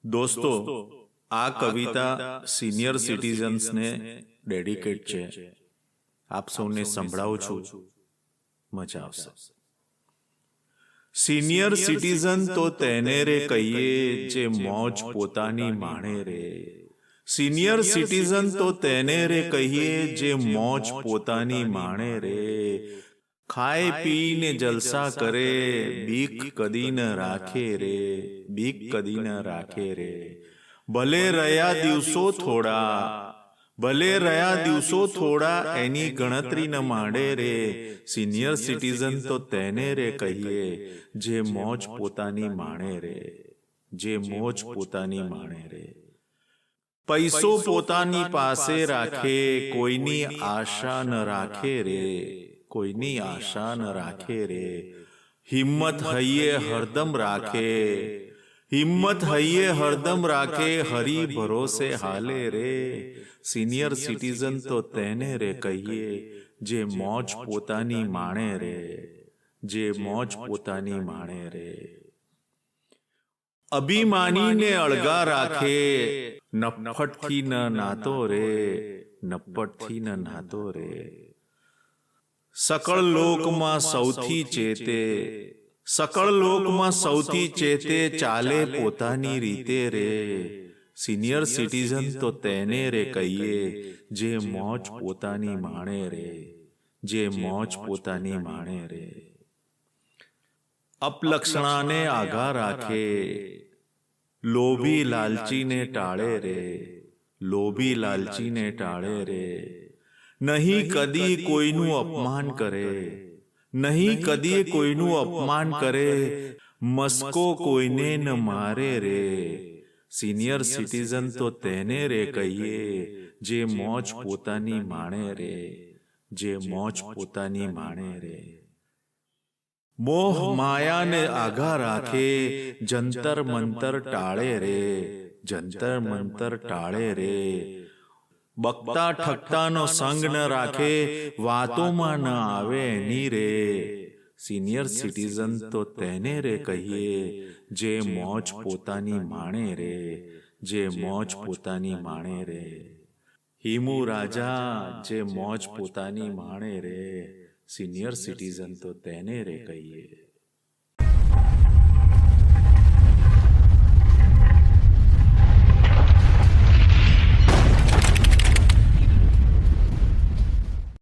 દોસ્તો, આ કવિતા senior સિટીઝન્સને dedicate છે. આપ સૌને સંભળાવું છું, મજા આવશે. સિનિયર સિટીઝન તો તેને રે કહીએ જે મોજ પોતાની માણે રે. સિનિયર સિટીઝન તો તેને રે કહીએ જે મોજ પોતાની માણે રે. ખાય પીને જલસા કરે, બીક કદી ન રાખે રે, બીક કદી ન રાખે રે. ભલે રહ્યા દિવસો થોડા, ભલે રહ્યા દિવસો થોડા, એની ગણતરી ન માંડે રે. સિનિયર સિટીઝન તો તેને રે કહીએ જે મોજ પોતાની માણે રે, જે મોજ પોતાની માણે રે. પૈસો પોતાની પાસે રાખે, કોઈની આશા ન રાખે રે, કોઈની આશા ન રાખે રે. હિંમત હૈયે હરદમ રાખે, હિંમત હૈયે હરદમ રાખે, હરી ભરોસે હાલે રે. સિનિયર સિટીઝન તો તેને રે કહીએ જે મોજ પોતાની માણે રે, જે મોજ પોતાની માણે રે. અભિમાનીને અળગા રાખે, નફ્ફટથી ન નાતો રે, નફ્ફટથી ન નાતો રે. સકળ લોકમાં સૌથી ચેતે, સકળ લોકમાં સૌથી ચેતે, ચાલે પોતાની રીતે રે. સિનિયર સિટીઝન તો તેને રે કહીએ જે મોજ પોતાની માણે રે, જે મોજ પોતાની માણે રે. અપલક્ષણાને આઘા રાખે, લોભી લાલચીને ટાળે રે, લોભી લાલચીને ટાળે રે. નહીં કદી કોઈનું અપમાન કરે, નહીં કદી કોઈનું અપમાન કરે, મસ્કો કોઈને ન મારે રે. સિનિયર સિટીઝન તો તેને રે કહીએ જે મોજ પોતાની માણે રે, જે મોજ પોતાની માણે રે. મોહ માયાને આઘા રાખે, જંતર મંતર ટાળે રે, જંતર મંતર ટાળે રે. બકતા ઠગતાનો સંગ ન રાખે, વાતોમાં ન આવે એની રે. સિનિયર સિટીઝન તો તેને રે કહીએ જે મોજ પોતાની માણે રે, જે મોજ પોતાની માણે રે. હિમુ રાજા જે મોજ પોતાની માણે રે. સિનિયર સિટીઝન તો તેને રે કહીએ.